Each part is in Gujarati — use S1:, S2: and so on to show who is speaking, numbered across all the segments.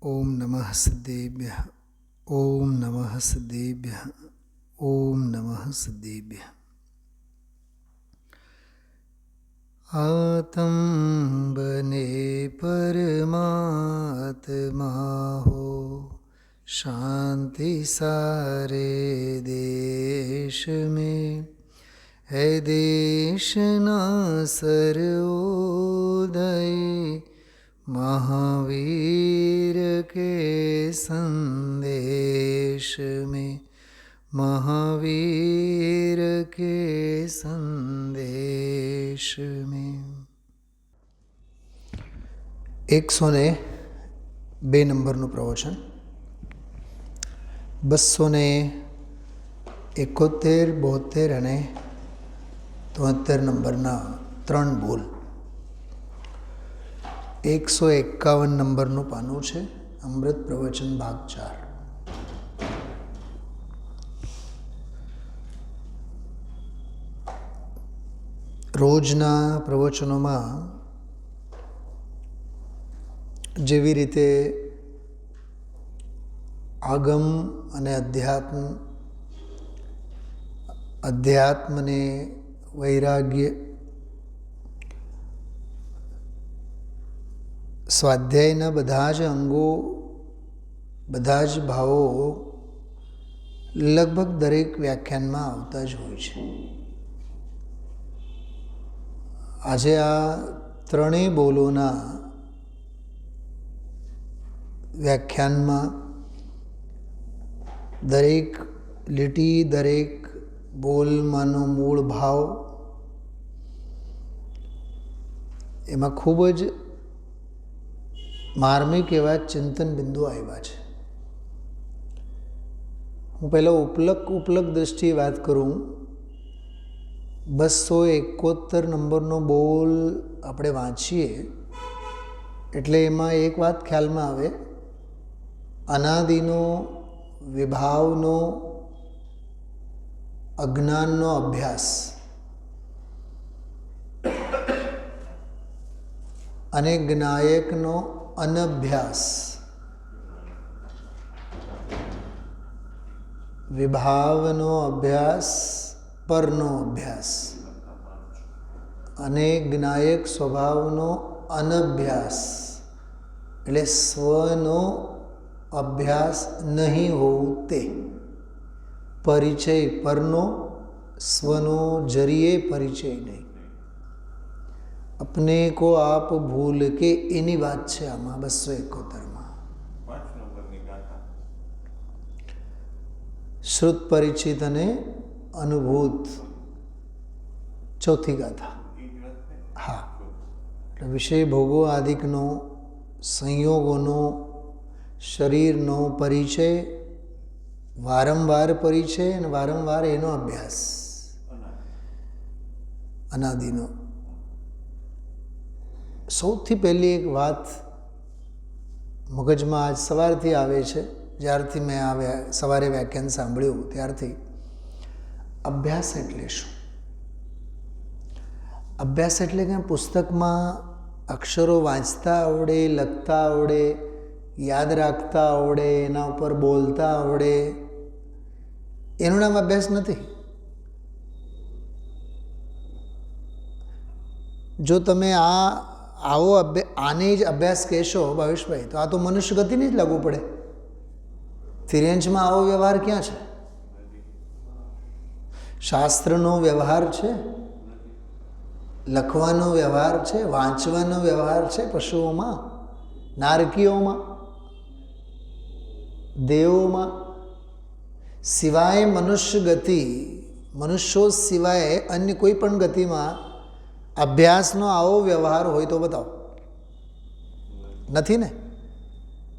S1: ओम नमः सिद्धेभ्यः। ओम नमः सिद्धेभ्यः। ओम नमः सिद्धेभ्यः। आत्म बने परमात्मा हो, शांति सारे देश में है। देश ना सर्वोदय महावीर के संदेश में, महावीर के संदेश में। 102 નંબરનું પ્રવચન, 271, 72 અને 73 નંબરના 3 બોલ. 151 નંબરનું પાનું છે. અમૃત પ્રવચન ભાગ 4. રોજના પ્રવચનોમાં જેવી રીતે આગમ અને અધ્યાત્મને વૈરાગ્ય, સ્વાધ્યાયના બધા જ અંગો, બધા જ ભાવો લગભગ દરેક વ્યાખ્યાનમાં આવતા જ હોય છે. આજે આ ત્રણેય બોલોના વ્યાખ્યાનમાં દરેક લીટી, દરેક બોલમાંનો મૂળ ભાવ, એમાં ખૂબ જ માર્મિક એવા ચિંતન બિંદુ આવ્યા છે. હું પહેલાં ઉપલક દ્રષ્ટિએ વાત કરું. 271 નંબરનો બોલ આપણે વાંચીએ એટલે એમાં એક વાત ખ્યાલમાં આવે, અનાદિનો, વિભાવનો, અજ્ઞાનનો અભ્યાસ અને જ્ઞાયકનો અનભ્યાસ. વિભાવનો અભ્યાસ, પરનો અભ્યાસ અને જ્ઞાયક સ્વભાવનો અનભ્યાસ, એટલે સ્વનો અભ્યાસ નહીં હોવું તે. પરિચય પરનો, સ્વનો જરીએ પરિચય નહીં. अपने को आप भूल के, એની વાત છે આમાં 271માં. શ્રુત, પરિચિત અને અનુભૂત, ચોથી ગાથા. હા, એટલે વિષય ભોગો આદિકનો, સંયોગોનો, શરીરનો પરિચય, વારંવાર પરિચય અને વારંવાર એનો અભ્યાસ, અનાદિનો. સૌથી પહેલી એક વાત મગજમાં આજ સવારથી આવે છે, જ્યારથી મેં સવારે વ્યાખ્યાન સાંભળ્યું ત્યારથી. અભ્યાસ એટલે શું? અભ્યાસ એટલે કે પુસ્તકમાં અક્ષરો વાંચતા આવડે, લખતા આવડે, યાદ રાખતા આવડે, એના ઉપર બોલતા આવડે, એનું નામ અભ્યાસ નથી. જો તમે આને જ અભ્યાસ કહેશો ભાવેશભાઈ, તો આ તો મનુષ્ય ગતિને જ લાગુ પડે. તિર્યંચમાં આવો વ્યવહાર ક્યાં છે? શાસ્ત્રનો વ્યવહાર છે, લખવાનો વ્યવહાર છે, વાંચવાનો વ્યવહાર છે પશુઓમાં, નારકીઓમાં, દેવોમાં. સિવાય મનુષ્ય ગતિ, મનુષ્યો સિવાય અન્ય કોઈ પણ ગતિમાં અભ્યાસનો આવો વ્યવહાર હોય તો બતાવો. નથી ને?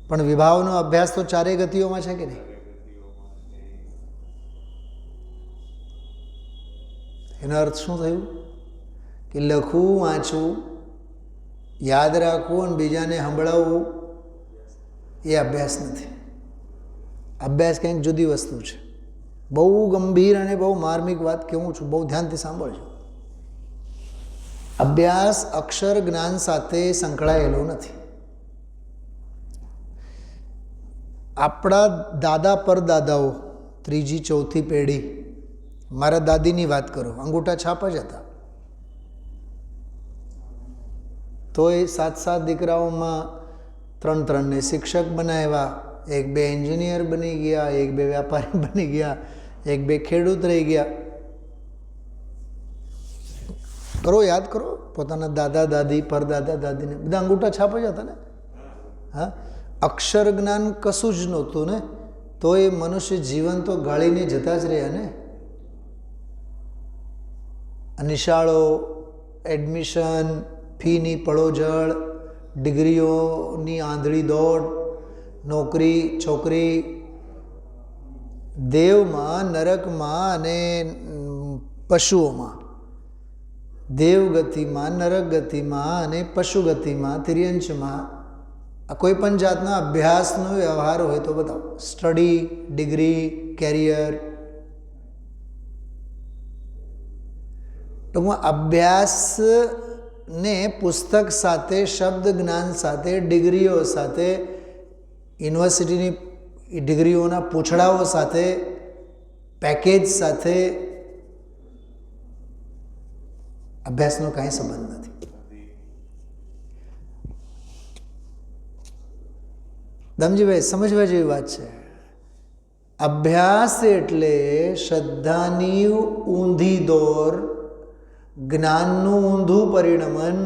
S1: પણ વિભાવનો અભ્યાસ તો ચારેય ગતિઓમાં છે કે નહીં? એનો અર્થ શું થયું? કે લખવું, વાંચવું, યાદ રાખવું અને બીજાને સંભળાવવું એ અભ્યાસ નથી. અભ્યાસ કંઈક જુદી વસ્તુ છે. બહુ ગંભીર અને બહુ માર્મિક વાત કહું છું, બહુ ધ્યાનથી સાંભળજો. અભ્યાસ અક્ષર જ્ઞાન સાથે સંકળાયેલો નથી. આપણા દાદા પરદાદાઓ, ત્રીજી ચોથી પેઢી, મારા દાદીની વાત કરો, અંગૂઠા છાપ જ હતા. તો એ 7 દીકરાઓમાં 3 શિક્ષક બનાવ્યા, 1-2 એન્જિનિયર બની ગયા, 1-2 વ્યાપારી બની ગયા, 1-2 ખેડૂત રહી ગયા. કરો, યાદ કરો પોતાના દાદા દાદી, પરદાદા દાદીને, બધા અંગૂઠા છાપ જ હતા ને. હા, અક્ષર જ્ઞાન કશું જ નહોતું ને, તો એ મનુષ્ય જીવન તો ગાળીને જતા જ રહ્યા ને. નિશાળો, એડમિશન, ફીની પળોજળ, ડિગ્રીઓની આંધળી દોડ, નોકરી છોકરી, દેવમાં, નરકમાં અને પશુઓમાં, દેવગતિમાં, નરક ગતિમાં અને પશુ ગતિમાં, તિર્યંશમાં, આ કોઈ પણ જાતના અભ્યાસનો વ્યવહાર હોય તો બતાવો. Study, degree, career. ટૂંકમાં અભ્યાસને પુસ્તક સાથે, શબ્દ જ્ઞાન સાથે, ડિગ્રીઓ સાથે, યુનિવર્સિટીની ડિગ્રીઓના પૂછડાઓ સાથે, પેકેજ સાથે અભ્યાસનો કાંઈ સંબંધ નથી. દમજીભાઈ, સમજવા જેવી વાત છે. અભ્યાસ એટલે શ્રદ્ધાની ઊંધી દોર, જ્ઞાનનું ઊંધું પરિણમન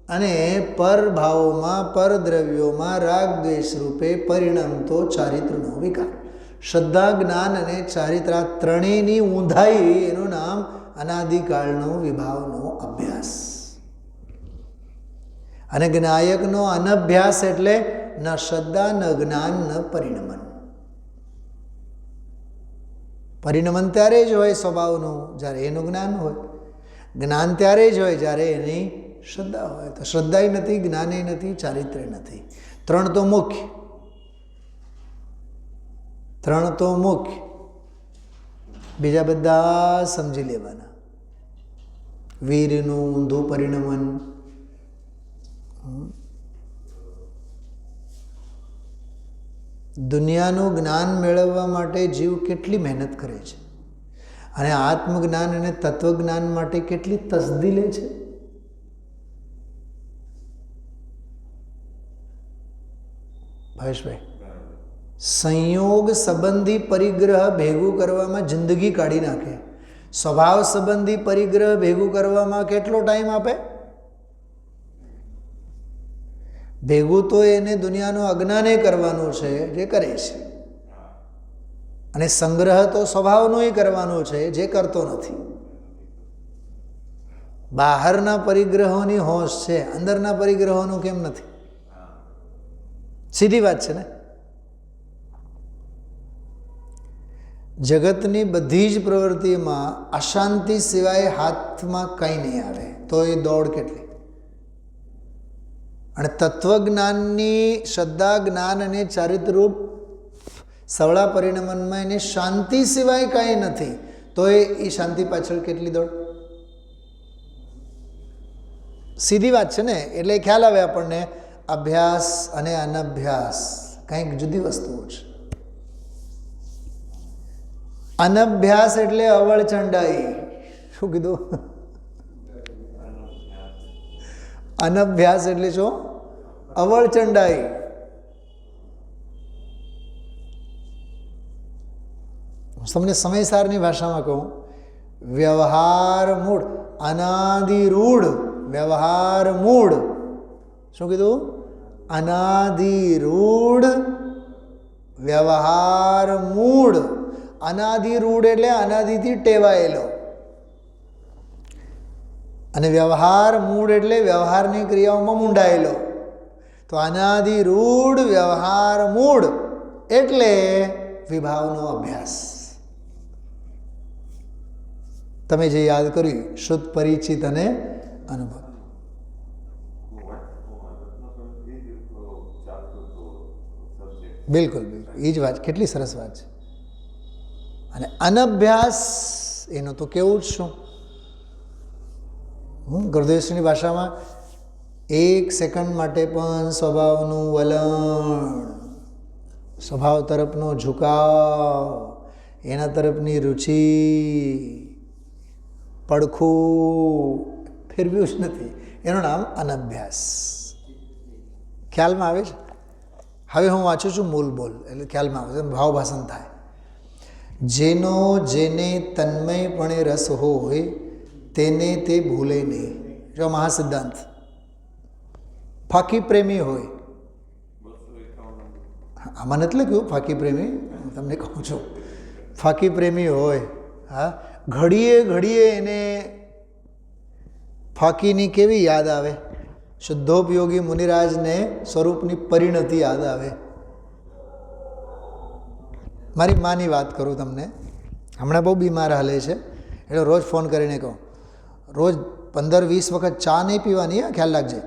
S1: અને પરભાવોમાં, પરદ્રવ્યોમાં રાગ દ્વેષ રૂપે પરિણમતો ચારિત્રનો વિકાર. શ્રદ્ધા, જ્ઞાન અને ચારિત્ર, આ ત્રણેયની ઊંધાઈ, એનું નામ અનાદિકાળનો વિભાવનો અભ્યાસ. અને જ્ઞાયકનો અનભ્યાસ એટલે ન શ્રદ્ધા, ન જ્ઞાન, ન પરિણમન. પરિણમન ત્યારે જ હોય સ્વભાવનું જ્યારે એનું જ્ઞાન હોય. જ્ઞાન ત્યારે જ હોય જ્યારે એની શ્રદ્ધા હોય. તો શ્રદ્ધાય નથી, જ્ઞાને નથી, ચારિત્ર્ય નથી. 3 તો મુખ્ય. 3 તો મુખ્ય, બીજા બધા સમજી લેવાના. વીરનું ઊંધું પરિણમન, દુનિયાનું જ્ઞાન મેળવવા માટે જીવ કેટલી મહેનત કરે છે અને આત્મજ્ઞાન અને તત્વજ્ઞાન માટે કેટલી તસદી લે છે. ભાવેશભાઈ, સંયોગ સંબંધી પરિગ્રહ ભેગું કરવામાં જિંદગી કાઢી નાખે. સ્વભાવ સંબંધી પરિગ્રહ ભેગું કરવામાં કેટલો ટાઈમ આપે? ભેગું તો એને દુનિયાનું અજ્ઞાને કરવાનું છે, જે કરે છે, અને સંગ્રહ તો સ્વભાવનો કરવાનો છે, જે કરતો નથી. બહારના પરિગ્રહોની હોશ છે, અંદરના પરિગ્રહોનું કેમ નથી? સીધી વાત છે ને. જગતની બધી જ પ્રવૃત્તિમાં અશાંતિ સિવાય હાથમાં કંઈ નહીં આવે, તો એ દોડ કેટલી. અને તત્વજ્ઞાનની શ્રદ્ધા, જ્ઞાન અને ચારિત્રરૂપ સવળા પરિણમનમાં એને શાંતિ સિવાય કાંઈ નથી, તો એ શાંતિ પાછળ કેટલી દોડ. સીધી વાત છે ને. એટલે ખ્યાલ આવે આપણને, અભ્યાસ અને અનભ્યાસ કંઈક જુદી વસ્તુઓ છે. અનભ્યાસ એટલે અવળચંડાઈ. શું કીધું? અનભ્યાસ એટલે શું? અવળચંડાઈ. તમને સમયસારની ભાષામાં કહું, વ્યવહાર મૂળ, અનાદિરૂઢ વ્યવહાર મૂળ. શું કીધું? અનાદિરૂઢ વ્યવહાર મૂળ. અનાદિરૂઢ એટલે અનાદિથી ટેવાયેલો, અને વ્યવહાર મૂળ એટલે વ્યવહારની ક્રિયાઓમાં મૂંડાયેલો. તો અનાદિરૂઢ વ્યવહાર મૂળ એટલે વિભાવનો અભ્યાસ. તમે જે યાદ કર્યું, શુદ્ધ, પરિચિત અને અનુભવ. બિલકુલ બિલકુલ, એ જ વાત. કેટલી સરસ વાત છે. અને અનભ્યાસ એનું તો કેવું જ શું. ગુરુદેવશ્રીની ભાષામાં 1 સેકન્ડ માટે પણ સ્વભાવનું વલણ સ્વભાવ તરફનો ઝુકાવ, એના તરફની રુચિ, પડખું ફેરવ્યું જ નથી, એનું નામ અનભ્યાસ. ખ્યાલમાં આવે છે? હવે હું વાંચું છું મૂળ બોલ એટલે ખ્યાલમાં આવે છે, ભાવ ભાષણ થાય. જેનો જેને તન્મયપણે રસ હોય તેને તે ભૂલે નહીં. જો મહાસિદ્ધાંત. ફાકી પ્રેમી હોય, આમાં નથી લખ્યું ફાકી પ્રેમી, હું તમને કહું છું, ફાકી પ્રેમી હોય, હા, ઘડીએ ઘડીએ એને ફાકીની કેવી યાદ આવે? શુદ્ધોપયોગી મુનિરાજને સ્વરૂપની પરિણતિ યાદ આવે. મારી માની વાત કરું તમને, હમણાં બહુ બીમાર હાલે છે, એટલે રોજ ફોન કરીને કહું, રોજ 15-20 વખત ચા નહીં પીવાની, હા, ખ્યાલ રાખજે.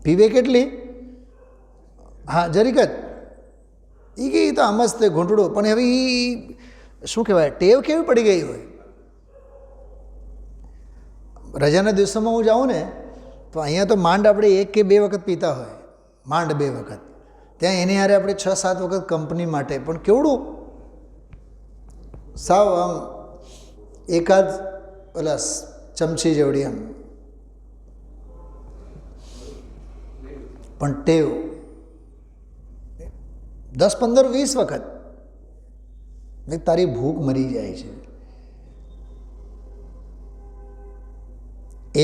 S1: પીવે કેટલી? હા, જરીક જ. એ કે તો મસ્ત ઘૂંટડું, પણ હવે એ શું કહેવાય, ટેવ કેવી પડી ગઈ હોય. રજાના દિવસોમાં હું જાઉં ને તો અહીંયા તો માંડ આપણે 1 કે 2 વખત પીતા હોય, માંડ 2 વખત. ત્યાં એની હારે આપણે 6-7 વખત કંપની માટે, પણ કેવડું સાવ આમ એકાદ ઓલા ચમચી જેવડી આમ, પણ ટેવ 10, 15, 20 વખત તારી ભૂખ મરી જાય છે.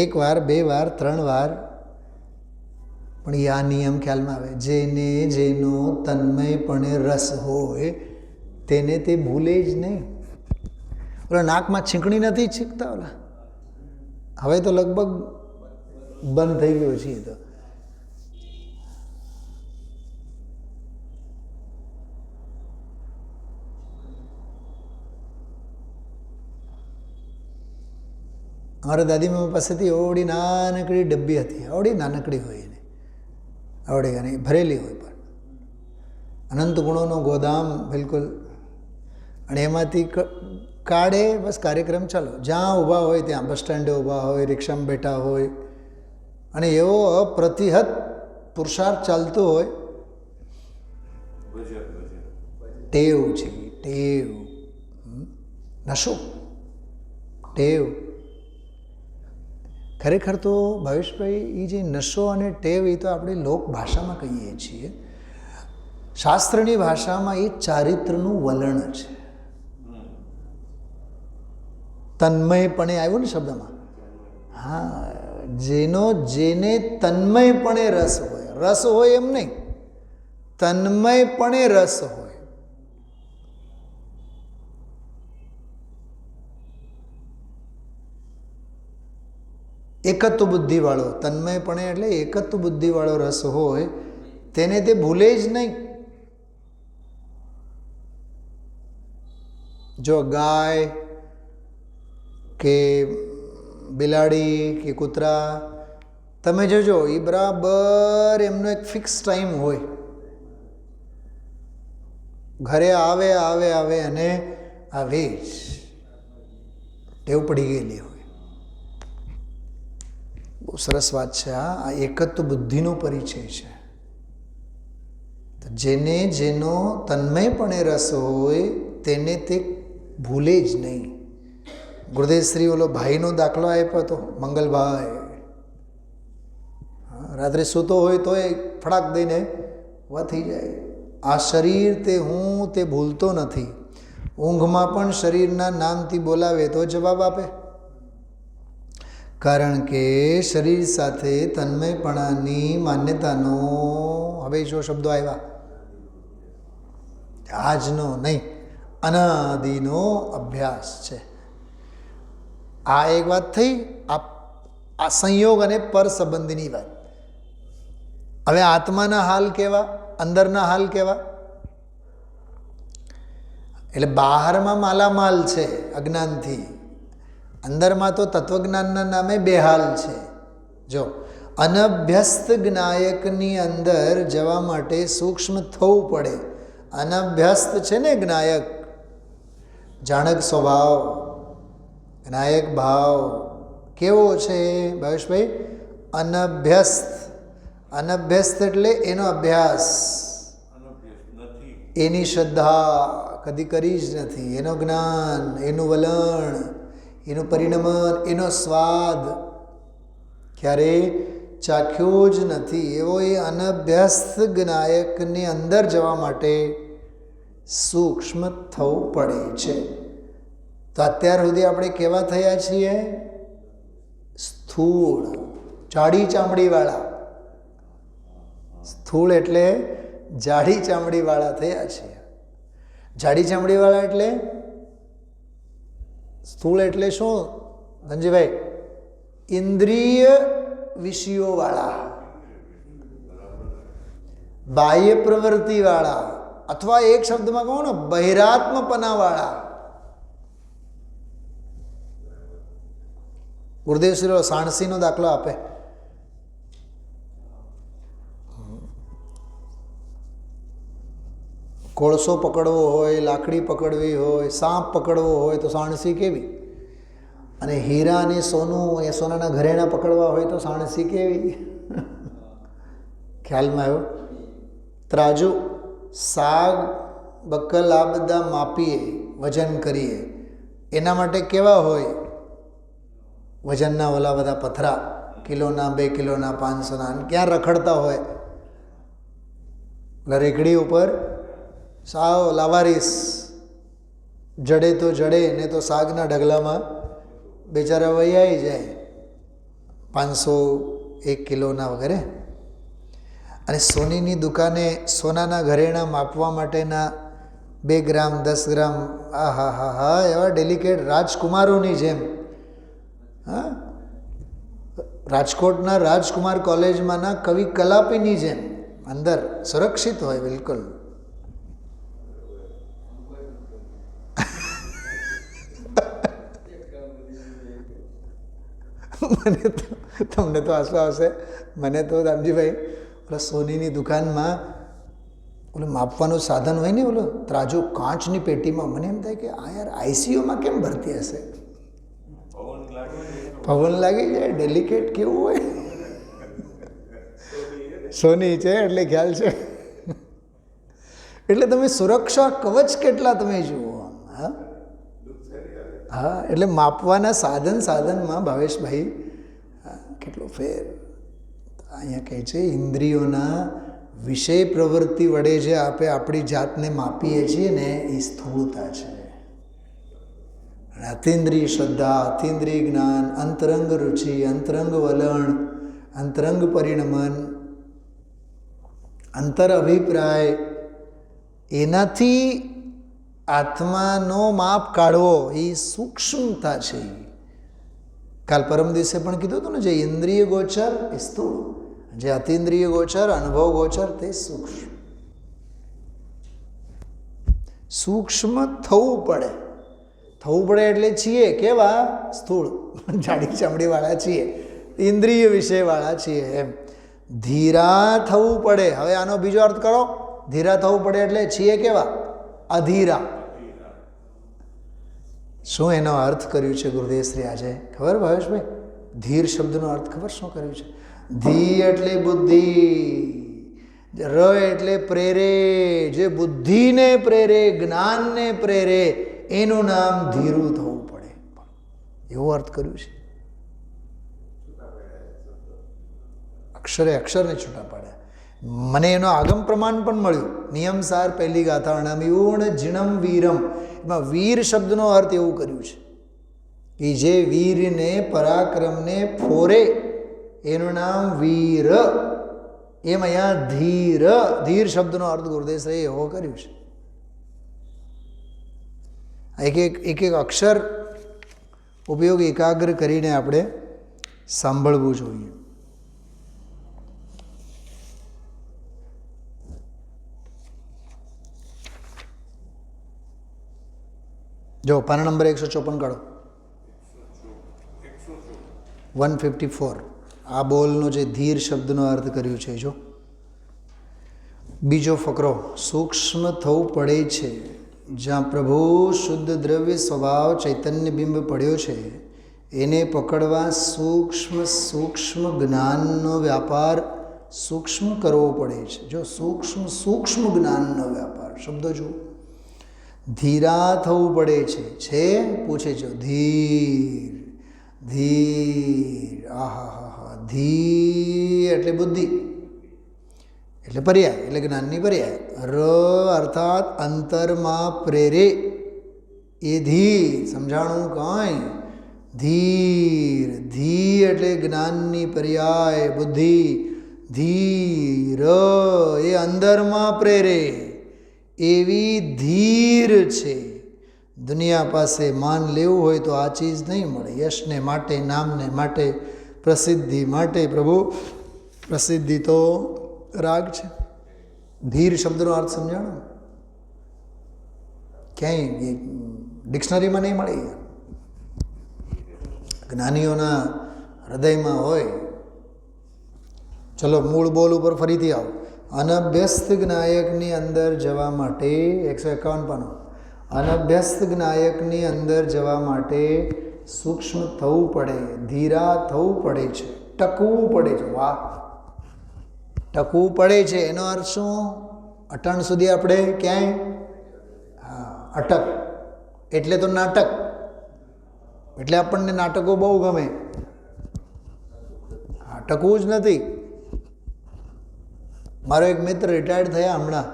S1: 1 વાર, 2 વાર, 3 વાર, પણ એ આ નિયમ ખ્યાલમાં આવે. જેને જેનો તન્મયપણે રસ હોય તેને તે ભૂલે જ નહીં. ઓલા નાકમાં છીંકણી નથી છીંકતા ઓલા, હવે તો લગભગ બંધ થઈ ગયો છે. તો અમારા દાદી મમ્મી પાસેથી ઓવડી નાનકડી ડબ્બી હતી, આવડી નાનકડી હોય એને, આવડી અને ભરેલી હોય, પણ અનંત ગુણોનો ગોદામ બિલકુલ. અને એમાંથી કાઢે, બસ કાર્યક્રમ ચાલો. જ્યાં ઊભા હોય ત્યાં, બસ સ્ટેન્ડે ઊભા હોય, રિક્ષામાં બેઠા હોય, અને એવો અપ્રતિહત પુરુષાર્થ ચાલતો હોય. ટેવ છે, ટેવ, નશો, ટેવ. ખરેખર તો ભાવેશભાઈ, એ જે નશો અને ટેવ, એ તો આપણે લોક ભાષામાં કહીએ છીએ. શાસ્ત્રની ભાષામાં એ ચારિત્રનું વલણ છે. તન્મયપણે આવ્યું ને શબ્દમાં, હા, જેનો જેને તન્મયપણે રસ હોય, રસ હોય એમ નહીં, તન્મયપણે રસ હોય. એકત્વ બુદ્ધિવાળો, તન્મયપણે એટલે એકત્વ બુદ્ધિવાળો રસ હોય તેને તે ભૂલે જ નહીં. જો ગાય કે બિલાડી કે કૂતરા તમે જોજો, એ બરાબર એમનો એક ફિક્સ ટાઈમ હોય, ઘરે આવે આવે આવે અને આવે જ, ટેવ પડી ગયેલી હોય. બહુ સરસ વાત છે. આ એકત્વ બુદ્ધિનો પરિચય છે. જેને જેનો તન્મયપણે રસ હોય તેને તે ભૂલે જ નહીં. ગુરુદેવશ્રી ઓલો ભાઈનો દાખલો આપ્યો હતો, મંગલભાઈ. રાત્રે સૂતો હોય તો એ ફડાક દઈને ઊભા થઈ જાય. આ શરીર તે હું તે ભૂલતો નથી, ઊંઘમાં પણ શરીરના નામથી બોલાવે તો જવાબ આપે. કારણ કે શરીર સાથે તન્મયપણાની માન્યતાનો, હવે જો શબ્દો આવ્યા, આજનો નહીં, અનાદિનો અભ્યાસ છે. આ એક વાત થઈ, આ સંયોગ અને પર સંબંધીની વાત. હવે આત્માના હાલ કેવા, અંદરના હાલ કેવા? એટલે બહારમાં માલામાલ છે અજ્ઞાનથી, અંદરમાં તો તત્વજ્ઞાનના નામે બેહાલ છે. જો અનભ્યસ્ત જ્ઞાયકની અંદર જવા માટે સૂક્ષ્મ થવું પડે. અનભ્યસ્ત છે ને જ્ઞાયક, જાણક સ્વભાવ, જ્ઞાયક ભાવ કેવો છે ભાવેશભાઈ? અનભ્યસ્ત. અનભ્યસ્ત એટલે એનો અભ્યાસ. એની શ્રદ્ધા કદી કરી જ નથી, એનું જ્ઞાન, એનું વલણ, એનું પરિણમન, એનો સ્વાદ ક્યારેય ચાખ્યો જ નથી. એવો એ અનભ્યસ્ત જ્ઞાયકની અંદર જવા માટે સૂક્ષ્મ થવું પડે છે. તો અત્યાર સુધી આપણે કેવા થયા છીએ? સ્થૂળ, જાડી ચામડીવાળા. સ્થૂળ એટલે જાડી ચામડીવાળા થયા છીએ. જાડી ચામડીવાળા એટલે સ્થૂળ એટલે શું ધનજીભાઈ? ઇન્દ્રિય વિષયોવાળા, બાહ્ય પ્રવૃત્તિવાળા, અથવા એક શબ્દમાં કહું ને બહિરાત્મપનાવાળા. ગુરુદેવ શ્રી સાણસીનો દાખલો આપે. કોળસો પકડવો હોય, લાકડી પકડવી હોય, સાપ પકડવો હોય તો સાણસી કેવી? અને હીરા અને સોનું, એ સોનાના ઘરેણા પકડવા હોય તો સાણસી કેવી? ખ્યાલમાં આવ્યો? ત્રાજુ, શાક, બકલ આ બધા માપીએ, વજન કરીએ, એના માટે કેવા હોય? વજનના ઓલા બધા પથરા, કિલોના, 2 કિલોના, 500ના, ક્યાં રખડતા હોય? રેકડી ઉપર સાવ લાવારીસ, જડે તો જડે, ને તો શાકના ઢગલામાં બેચારા વૈયાઈ જાય, 500 1 કિલોના વગેરે. અને સોનીની દુકાને સોનાના ઘરેણા માપવા માટેના 2 ગ્રામ 10 ગ્રામ, આ હા હા હા, એવા ડેલિકેટ રાજકુમારોની જેમ. હા, રાજકોટના રાજકુમાર કોલેજમાંના કવિ કલાપીની જેમ અંદર સુરક્ષિત હોય બિલકુલ. મને તો, તમને તો આંસુ આવશે, મને તો રામજીભાઈ ઓલા સોનીની દુકાનમાં ઓલું માપવાનું સાધન હોય ને, ઓલું ત્રાજુ કાચની પેટીમાં, મને એમ થાય કે આ યાર આઈસીયુમાં કેમ ભરતી હશે? પવન લાગી જાય, ડેલિકેટ કેવું હોય. સોની છે એટલે ખ્યાલ છે. એટલે તમે સુરક્ષા કવચ કેટલા તમે જુઓ. હા હા, એટલે માપવાના સાધનમાં ભાવેશભાઈ કેટલો ફેર. અહીંયા કહે છે ઇન્દ્રિયોના વિષય પ્રવૃત્તિ વડે જે આપણે આપણી જાતને માપીએ છીએ ને, એ સ્થૂળતા છે. અતિન્દ્રિય શ્રદ્ધા, અતિન્દ્રિય જ્ઞાન, અંતરંગ રુચિ, અંતરંગ વલણ, અંતરંગ પરિણમન, અંતર અભિપ્રાય, એનાથી આત્માનો માપ કાઢવો એ સૂક્ષ્મતા છે. કાલ પરમ દિવસે પણ કીધું હતું ને, જે ઇન્દ્રિય ગોચર એ સ્થૂળ, જે અતિન્દ્રિય ગોચર, અનુભવ ગોચર તે સૂક્ષ્મ. સૂક્ષ્મ થવું પડે. થવું પડે એટલે છીએ કેવા? સ્થૂળ, જાડી ચામડીવાળા છીએ, ઇન્દ્રિય વિષયવાળા છીએ એમ. ધીરા થવું પડે. હવે આનો બીજો અર્થ કરો. ધીરા થવું પડે એટલે છીએ કેવા? અધીરા. શું એનો અર્થ કર્યું છે ગુરુદેવ શ્રી આજે ખબર ભાવેશભાઈ? ધીર શબ્દનો અર્થ ખબર શું કર્યું છે? ધી એટલે બુદ્ધિ, ર એટલે પ્રેરે, જે બુદ્ધિને પ્રેરે, જ્ઞાનને પ્રેરે, એનું નામ ધીરું થવું પડે. એવો અર્થ કર્યું છે. અક્ષરે અક્ષરને છૂટા પાડ્યા. મને એનો આગમ પ્રમાણ પણ મળ્યું. નિયમસાર પહેલી ગાથાણામ ઈવણ જીણમ વીરમ, એમાં વીર શબ્દનો અર્થ એવું કર્યું છે કે જે વીરને, પરાક્રમને ફોરે એનું નામ વીર. એમ અહીંયા ધીર, ધીર શબ્દનો અર્થ ગુરુદેવશ્રીએ એવો કર્યું છે. એક એક અક્ષર ઉપયોગ એકાગ્ર કરીને આપણે સાંભળવું જોઈએ. જો પાના નંબર 154 કાઢો. 154. આ બોલનો જે ધીર શબ્દનો અર્થ કર્યું છે. જો બીજો ફકરો, સૂક્ષ્મ થવું પડે છે. જ્યાં પ્રભુ શુદ્ધ દ્રવ્ય સ્વભાવ ચૈતન્ય બિંબ પડ્યો છે, એને પકડવા સૂક્ષ્મ જ્ઞાનનો વ્યાપાર સૂક્ષ્મ કરવો પડે છે. જો સૂક્ષ્મ જ્ઞાનનો વ્યાપાર. શબ્દો જુઓ. ધીરા થવું પડે છે પૂછે છે. ધીર આહા ધીર એટલે બુદ્ધિ, એટલે પર્યાય, એટલે જ્ઞાનની પર્યાય. ર અર્થાત અંતરમાં પ્રેરે એ ધીર. સમજાણું કાંઈ? ધીર એટલે જ્ઞાનની પર્યાય બુદ્ધિ. ધીર એ અંદરમાં પ્રેરે એવી ધીર છે. દુનિયા પાસે માન લેવું હોય તો આ ચીજ નહીં મળે. યશને માટે, નામને માટે, પ્રસિદ્ધિ માટે. પ્રભુ પ્રસિદ્ધિ તો રાગ છે. ધીર શબ્દનો અર્થ સમજાણો? ક્યાંય ડિક્શનરીમાં નહીં મળે. જ્ઞાનીઓના હૃદયમાં હોય. ચલો મૂળ બોલ ઉપર ફરીથી આવો. અનભ્યસ્ત જ્ઞાયકની અંદર જવા માટે 151 પાનો. અનભ્યસ્ત જ્ઞાયકની અંદર જવા માટે સૂક્ષ્મ થવું પડે, ધીરા થવું પડે છે, ટકવું પડે છે. વાહ, ટકવું પડે છે એનો અર્થ શું? અટણ સુધી આપણે ક્યાંય અટક એટલે તો નાટક. એટલે આપણને નાટકો બહુ ગમે. ટકવું જ નથી. મારો એક મિત્ર રિટાયર્ડ થયા હમણાં,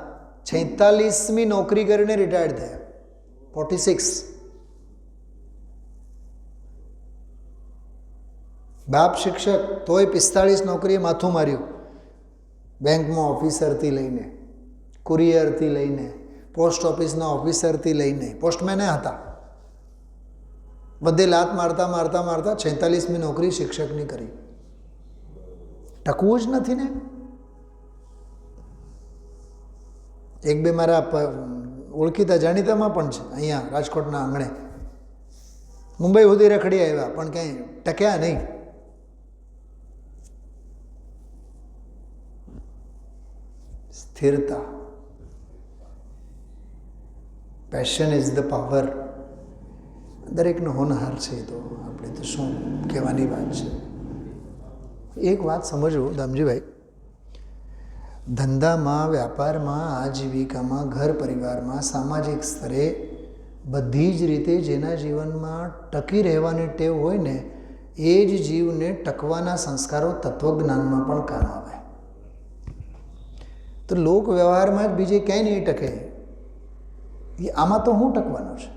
S1: 46મી નોકરી કરીને રિટાયર્ડ થયા. 46. બાપ શિક્ષક, તોય 45 નોકરીએ માથું માર્યું. બેંકમાં ઓફિસરથી લઈને, કુરિયરથી લઈને, પોસ્ટ ઓફિસના ઓફિસરથી લઈને, પોસ્ટમેને હતા. બધે લાત મારતા મારતા મારતા 46મી નોકરી શિક્ષકની કરી. ટકવું જ નથી ને. એક બે મારા ઓળખીતા જાણીતામાં પણ છે, અહીંયા રાજકોટના આંગણે. મુંબઈ સુધી રખડી આવ્યા પણ ક્યાંય ટક્યા નહીં. સ્થિરતા. Passion is the power. દરેકનો હોનહાર છે. તો આપણે તો શું કહેવાની વાત છે. એક વાત સમજવું દામજીભાઈ, ધંધામાં, વ્યાપારમાં, આજીવિકામાં, ઘર પરિવારમાં, સામાજિક સ્તરે બધી જ રીતે જેના જીવનમાં ટકી રહેવાની ટેવ હોય ને એ જ જીવને ટકવાના સંસ્કારો તત્વજ્ઞાનમાં પણ કામ આવે. તો લોક વ્યવહારમાં જ બીજે ક્યાંય નહીં ટકે. આમાં તો હું ટકવાનો છે.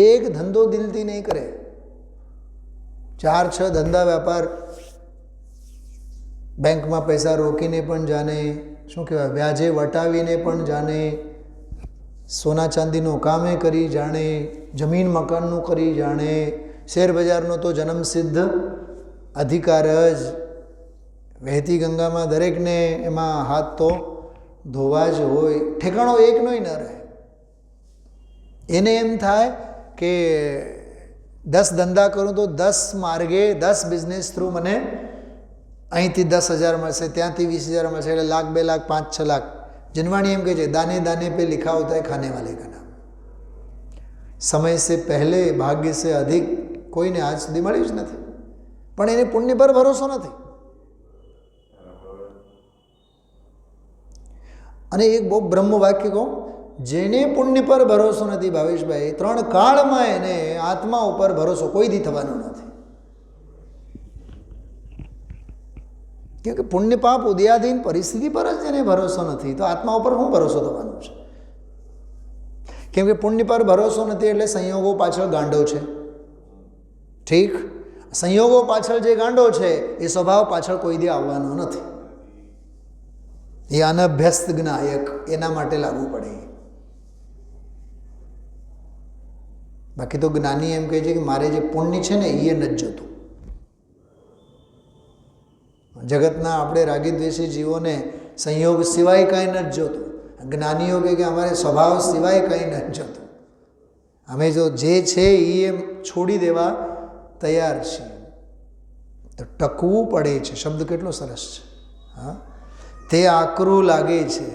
S1: એક ધંધો દિલથી નહીં કરે, 4-6 ધંધા વ્યાપાર, બેંકમાં પૈસા રોકીને પણ જાણે, શું કહેવાય, વ્યાજે વટાવીને પણ જાણે, સોના ચાંદીનું કામે કરી જાણે, જમીન મકાનનું કરી જાણે, શેર બજારનો તો જન્મસિદ્ધ અધિકાર જ. વહેતી ગંગામાં દરેકને એમાં હાથ તો ધોવા જ હોય. ઠેકાણો એકનોય ન રહે. એને એમ થાય કે 10 ધંધા કરું તો 10 માર્ગે 10 બિઝનેસ થ્રુ મને અહીંથી 10,000 મળશે, ત્યાંથી 20,000 મળશે, એટલે લાખ, 2 લાખ, 5-6 લાખ. જનવાણી એમ કહે છે, દાને દાને पे लिखा होता है खाने वाले का नाम. समय से पहले भाग्य से अधिक કોઈને આજ સુધી મળ્યું જ નથી. પણ એને પુણ્ય પર ભરોસો નથી. અને એક બહુ બ્રહ્મ વાક્ય કહું, જેને પુણ્ય પર ભરોસો નથી ભાવેશભાઈ, 3 કાળમાં એને આત્મા ઉપર ભરોસો કોઈ દી થવાનો નથી. કેમ કે પુણ્ય પાપ ઉદયાધીન પરિસ્થિતિ પર જ એને ભરોસો નથી, તો આત્મા ઉપર શું ભરોસો થવાનો છે? કેમ કે પુણ્ય પર ભરોસો નથી એટલે સંયોગો પાછળ ગાંડો છે. ઠીક, સંયોગો પાછળ જે ગાંડો છે એ સ્વભાવ પાછળ કોઈ દી આવવાનો નથી. એ અનભ્યસ્ત જ્ઞાયક, એના માટે લાગુ પડે. બાકી તો જ્ઞાની એમ કહે છે કે મારે જે પુણ્ય છે ને એ નથી જોતું. જગતના આપણે રાગી દ્વેષી જીવોને સંયોગ સિવાય કાંઈ નથી જોતું. જ્ઞાનીઓ કહે કે અમારે સ્વભાવ સિવાય કંઈ નથી જોતું. અમે જો જે છે એ એમ છોડી દેવા તૈયાર છીએ. તો ટકવું પડે છે. શબ્દ કેટલો સરસ છે. હા, તે આકરું લાગે છે.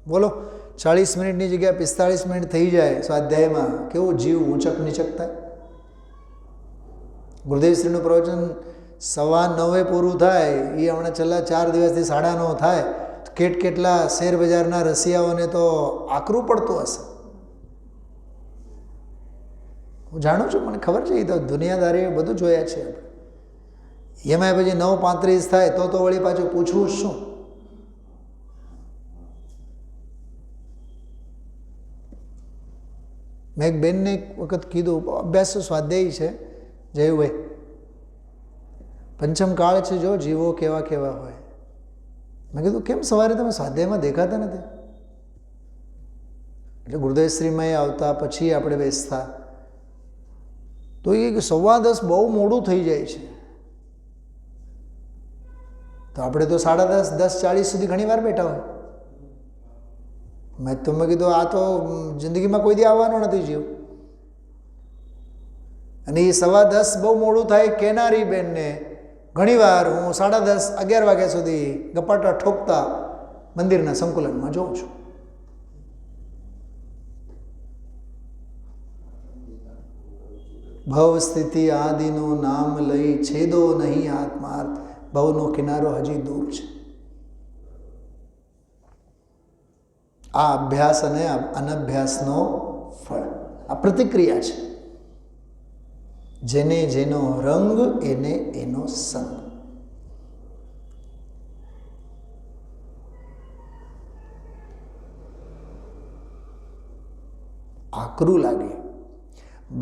S1: બોલો, 40 મિનિટની જગ્યાએ 45 મિનિટ થઈ જાય સ્વાધ્યાયમાં, કેવું જીવ ઊંચક નીચક થાય. ગુરુદેવશ્રીનું પ્રવચન 9:15 પૂરું થાય એ હમણાં છેલ્લા 4 દિવસથી 9:30 થાય, કેટલા શેર બજારના રસિયાઓને તો આકરું પડતું હશે. હું જાણું છું, મને ખબર છે, એ તો દુનિયાદારીએ બધું જોયા છે આપણે. એમાં પછી 9:35 થાય તો વળી પાછું પૂછવું શું? મેં એક બેનને એક વખત કીધું, અભ્યાસ સ્વાધ્યાયી છે જયુભાઈ, પંચમ કાળ છે, જો જીવો કેવા કેવા હોય. મેં કીધું કેમ સવારે તમે સ્વાધ્યાયમાં દેખાતા નથી? એટલે ગુરુદેવશ્રીમાં આવતા પછી આપણે બેસતા તો એ 10:15 બહુ મોડું થઈ જાય છે. તો આપણે તો 10:30 10:40 સુધી ઘણી વાર બેઠા હોય. મેં કીધું આ તો જિંદગીમાં કોઈ દી આવવાનો નથી જીવ. અને એ 10:15 બહુ મોડું થાય કેનારી બેનને ઘણીવાર હું 10:30 11 વાગ્યા સુધી ગપાટા ઠોકતા મંદિરના સંકુલનમાં જોઉં છું. ભવ સ્થિતિ આદિનું નામ લઈ છેદો નહીં આત્માર્થ, ભવનો કિનારો હજી દૂર છે. આ અભ્યાસ અને અનભ્યાસનો ફળ, આ પ્રતિક્રિયા છે. જેને જેનો રંગ એને એનો સંગ. આકરું લાગે,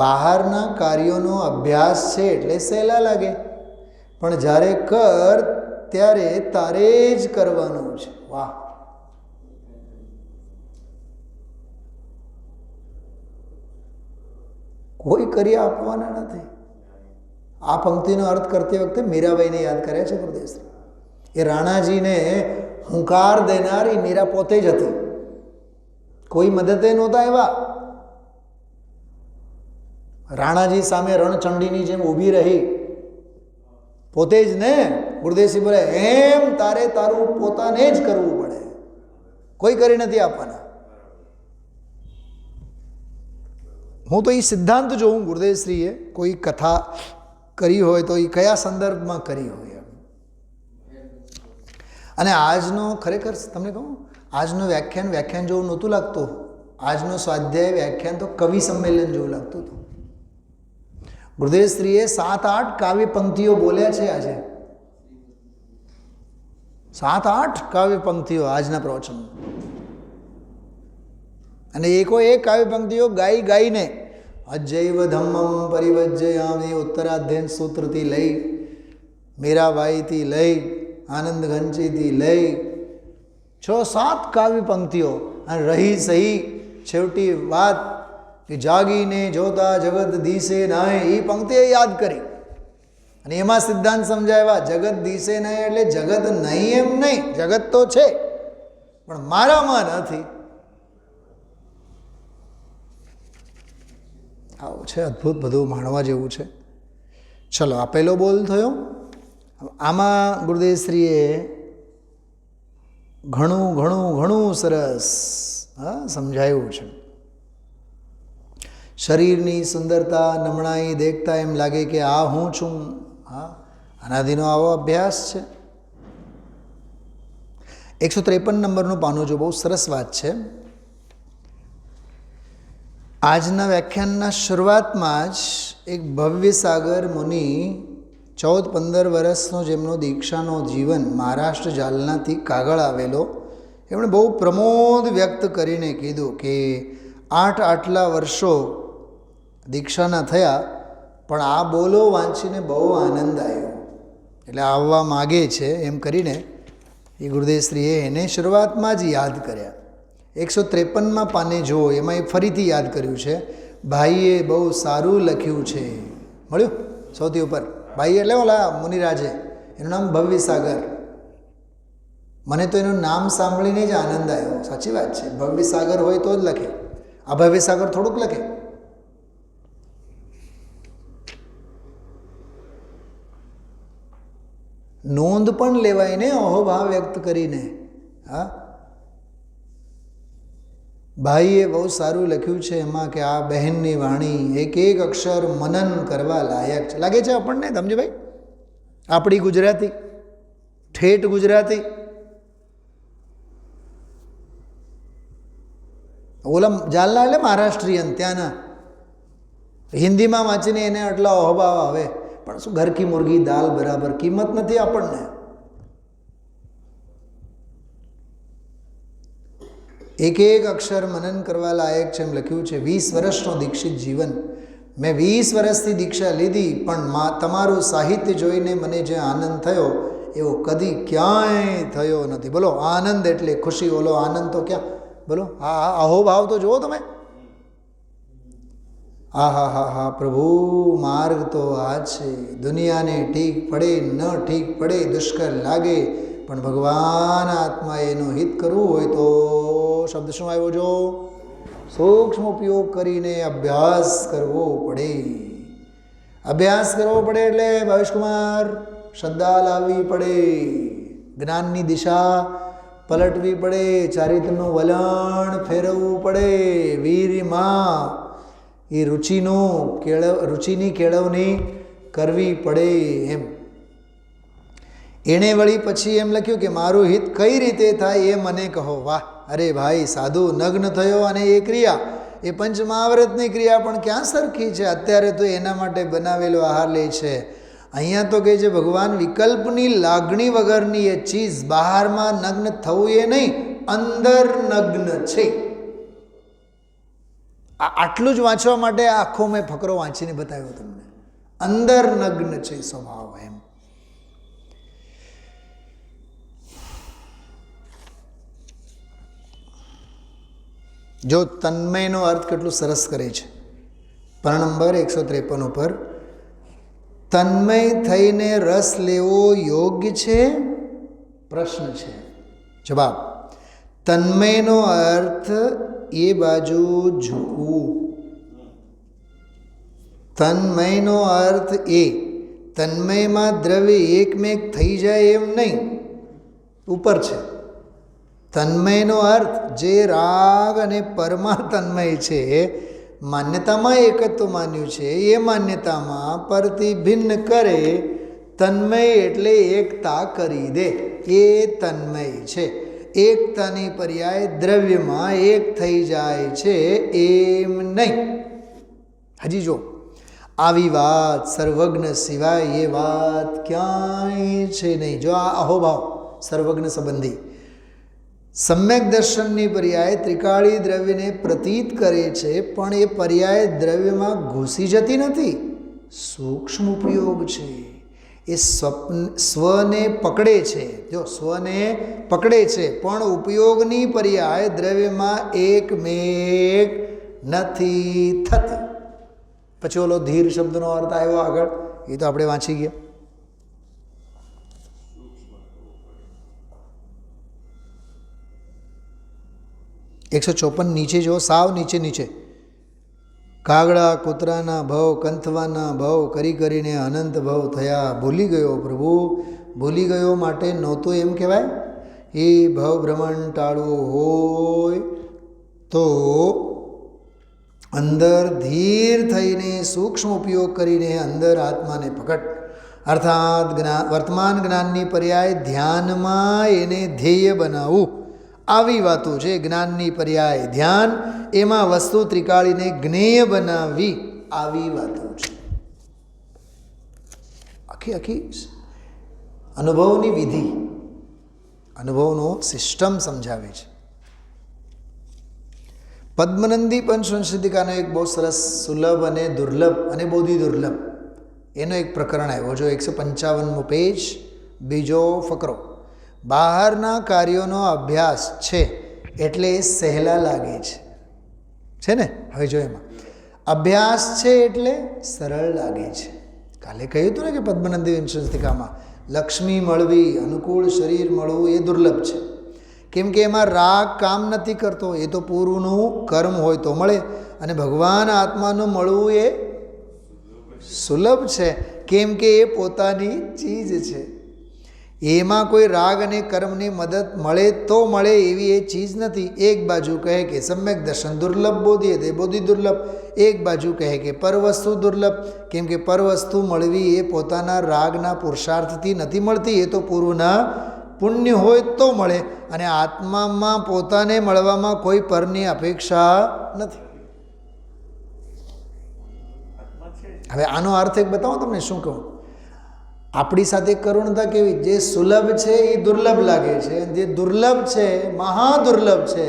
S1: બહારના કાર્યોનો અભ્યાસ છે એટલે સહેલા લાગે, પણ જ્યારે કર ત્યારે તારે જ કરવાનું છે. વાહ! કોઈ કરી આપવાના નથી. આ પંક્તિનો અર્થ કરતી વખતે મીરાબાઈને યાદ કર્યા છે ગુરુદેવશ્રી. એ રાણાજીને હુંકાર દેનારી મીરા પોતે જ હતી. કોઈ મદદે નહોતા આવ્યા. રાણાજી સામે રણચંડીની જેમ ઊભી રહી પોતે જ ને. ગુરુદેવશ્રી બોલે એમ તારે તારું પોતાને જ કરવું પડે, કોઈ કરી નથી આપવાના. હું તો એ સિદ્ધાંત જોઉં ગુરુદેવશ્રીએ કોઈ કથા કરી હોય તો એ કયા સંદર્ભમાં કરી હોય. અને આજનો ખરેખર તમને કહું, આજનો વ્યાખ્યાન જેવું નહોતું લાગતું. આજનો સ્વાધ્યાય વ્યાખ્યાન તો કવિ સંમેલન જેવું લાગતું હતું. ગુરુદેવશ્રીએ 7-8 કાવ્ય પંક્તિઓ બોલ્યા છે આજે. 7-8 કાવ્ય પંક્તિઓ આજના પ્રવચન. અને એક કાવ્ય પંક્તિઓ ગાઈને અજૈવ ધમ્મમ પરિવજ્જયામિ ઉત્તરાધ્યયન સૂત્રથી લઈ, મીરાબાઈથી લઈ, આનંદ ઘનજીથી લઈ 6-7 કાવ્ય પંક્તિઓ. અને રહી સહી છેવટી વાત કે જાગીને જોતા જગત દિશે નાય, એ પંક્તિએ યાદ કરી. અને એમાં સિદ્ધાંત સમજાવ્યા. જગત દિશે નહીં એટલે જગત નહીં એમ નહીં, જગત તો છે પણ મારામાં નથી. આવું છે, અદ્ભુત, બધું માણવા જેવું છે. ચલો, આ પહેલો બોલ થયો. આમાં ગુરુદેવશ્રીએ ઘણું સરસ સમજાયું છે. શરીરની સુંદરતા નમણાઈ દેખતા એમ લાગે કે આ હું છું. હા, અનાદિનો આવો અભ્યાસ છે. 153 નંબરનું પાનું જો, બહુ સરસ વાત છે. આજના વ્યાખ્યાનના શરૂઆતમાં જ એક ભવ્યસાગર મુનિ 14-15 વર્ષનો જેમનો દીક્ષાનો જીવન મહારાષ્ટ્ર જાલનાથી કાગળ આવેલો, એમણે બહુ પ્રમોદ વ્યક્ત કરીને કીધું કે આટલા વર્ષો દીક્ષાના થયા પણ આ બોલો વાંચીને બહુ આનંદ આવ્યો, એટલે આવવા માગે છે એમ કરીને એ ગુરુદેવશ્રીએ એને શરૂઆતમાં જ યાદ કર્યા. 153માં પાને જુઓ, એમાં એ ફરીથી યાદ કર્યું છે. ભાઈએ બહુ સારું લખ્યું છે. મળ્યું સૌથી ઉપર ભાઈ એટલે ઓલા મુનિરાજે, એનું નામ ભવ્યસાગર. મને તો એનું નામ સાંભળીને જ આનંદ આવ્યો. સાચી વાત છે, ભવ્યસાગર હોય તો જ લખે. આ ભવ્યસાગર થોડુંક લખે. નોંધ પણ લેવાય ને અહોભાવ વ્યક્ત કરીને. હા, ભાઈએ બહુ સારું લખ્યું છે એમાં કે આ બહેનની વાણી એક અક્ષર મનન કરવા લાયક છે. લાગે છે આપણને ધમજીભાઈ? આપણી ગુજરાતી, ઠેઠ ગુજરાતી. ઓલા જાલના એટલે મહારાષ્ટ્રીયન ત્યાંના હિન્દીમાં વાંચીને એને આટલા ઓહબાવ આવે, પણ શું ઘર કી મુર્ગી દાલ બરાબર, કિંમત નથી આપણને. એક એક અક્ષર મનન કરવા લાયક છે એમ લખ્યું છે. 20 વર્ષનો દીક્ષિત જીવન, મેં 20 વર્ષથી દીક્ષા લીધી, પણ તમારું સાહિત્ય જોઈને મને જે આનંદ થયો એવો કદી ક્યાંય થયો નથી. બોલો, આનંદ એટલે ખુશી, ઓલો આનંદ તો ક્યાં? બોલો, હા, અહોભાવ તો જુઓ તમે. હા પ્રભુ, માર્ગ તો આ છે. દુનિયાને ઠીક પડે ન ઠીક પડે, દુષ્કર લાગે, પણ ભગવાન આત્મા એનો હિત કરવું હોય તો શબ્દ શું આવ્યો? જો સૂક્ષ્મ ઉપયોગ કરીને અભ્યાસ કરવો પડે. અભ્યાસ કરવો પડે એટલે ભાવેશકુમાર શ્રદ્ધા લાવવી પડે, જ્ઞાનની દિશા પલટવી પડે, ચારિત્રનું વલણ ફેરવવું પડે, વીરમાં એ રુચિની કેળવણી કરવી પડે. એમ એણે વળી પછી એમ લખ્યું કે મારું હિત કઈ રીતે થાય એ મને કહો. વાહ! અરે ભાઈ, સાધુ નગ્ન થયો અને એ ક્રિયા, એ પંચમહાવ્રતની ક્રિયા પણ ક્યાં સરખી છે? અત્યારે તો એના માટે બનાવેલો આહાર લે છે. અહીંયા તો કહે છે ભગવાન વિકલ્પની લાગણી વગરની એ ચીજ, બહારમાં નગ્ન થવું એ નહીં, અંદર નગ્ન છે. આટલું જ વાંચવા માટે આખો મેં ફકરો વાંચીને બતાવ્યો તમને. અંદર નગ્ન છે સ્વભાવ. એમ જો તન્મયનો અર્થ કેટલું સરસ કરે છે. પર્ણ નંબર 153 ઉપર, તન્મય થઈને રસ લેવો યોગ્ય છે? પ્રશ્ન છે. જવાબ, તન્મયનો અર્થ એ બાજુ ઝૂકવું. તન્મયનો અર્થ એ તન્મયમાં દ્રવ્ય એકમેક થઈ જાય એમ નહીં, ઉપર છે. તન્મયનો અર્થ જે રાગ અને પરમાં તન્મય છે, માન્યતામાં એકત્વ માન્યું છે, એ માન્યતામાં પરથી ભિન્ન કરે. તન્મય એટલે એકતા કરી દે, એ તન્મય છે. એકતાની પર્યાય દ્રવ્યમાં એક થઈ જાય છે એમ નહીં. હજી જો આવી વાત સર્વજ્ઞ સિવાય એ વાત ક્યાંય છે નહીં. જો આ અહોભાવ સર્વજ્ઞ સંબંધી સમ્યક દર્શનની પર્યાય ત્રિકાળી દ્રવ્યને પ્રતીત કરે છે, પણ એ પર્યાય દ્રવ્યમાં ઘૂસી જતી નથી, સૂક્ષ્મ ઉપયોગ છે. એ સ્વને પકડે છે. જો સ્વને પકડે છે, પણ ઉપયોગની પર્યાય દ્રવ્યમાં એકમેક નથી થતી. પછી ઓલો ધીર શબ્દનો અર્થ આવ્યો આગળ, એ તો આપણે વાંચી ગયા. એકસો 54 નીચે જો, સાવ નીચે. કાગડા કૂતરાના ભવ, કંથવાના ભવ કરીને અનંત ભવ થયા. ભૂલી ગયો પ્રભુ, ભૂલી ગયો માટે નહોતું એમ કહેવાય. એ ભવ ભ્રમણ ટાળવું હોય તો અંદર ધીર થઈને સૂક્ષ્મ ઉપયોગ કરીને અંદર આત્માને પકડ. અર્થાત વર્તમાન જ્ઞાનની પર્યાય ધ્યાનમાં એને ધ્યેય બનાવવું. આવી વાતો છે જ્ઞાનની પર્યાય ધ્યાન, એમાં વસ્તુ ત્રિકાળીને જ્ઞેય બનાવવી. આવી વાતો છે. આખી અનુભવની વિધિ, અનુભવનો સિસ્ટમ સમજાવે છે. પદ્મનંદી પંચસંસિદ્ધિકાનો એક બહુ સરસ સુલભ અને દુર્લભ અને બૌદ્ધિ દુર્લભ એનો એક પ્રકરણ આવ્યો. જો 155મો પેજ, બીજો ફકરો. બહારના કાર્યોનો અભ્યાસ છે એટલે સહેલા લાગે છે ને? હવે જો એમાં અભ્યાસ છે એટલે સરળ લાગે છે. કાલે કહ્યું હતું ને કે પદ્મનંદી સંસ્તિકામાં લક્ષ્મી મળવી, અનુકૂળ શરીર મળવું એ દુર્લભ છે. કેમ કે એમાં રાગ કામ નથી કરતો, એ તો પૂર્વનું કર્મ હોય તો મળે. અને ભગવાન આત્માનું મળવું એ સુલભ છે, કેમ કે એ પોતાની ચીજ છે. એમાં કોઈ રાગ અને કર્મની મદદ મળે તો મળે એવી એ ચીજ નથી. એક બાજુ કહે કે સમ્યક દર્શન દુર્લભ બોધીએ તે બોધિ દુર્લભ, એક બાજુ કહે કે પરવસ્તુ દુર્લભ, કેમ કે પરવસ્તુ મળવી એ પોતાના રાગના પુરુષાર્થથી નથી મળતી, એ તો પૂર્વના પુણ્ય હોય તો મળે, અને આત્મામાં પોતાને મળવામાં કોઈ પરની અપેક્ષા નથી. હવે આનો અર્થ એક બતાવો તમને શું કહું. આપણી સાથે કરુણતા કેવી, જે સુલભ છે એ દુર્લભ લાગે છે, જે દુર્લભ છે મહાદુર્લભ છે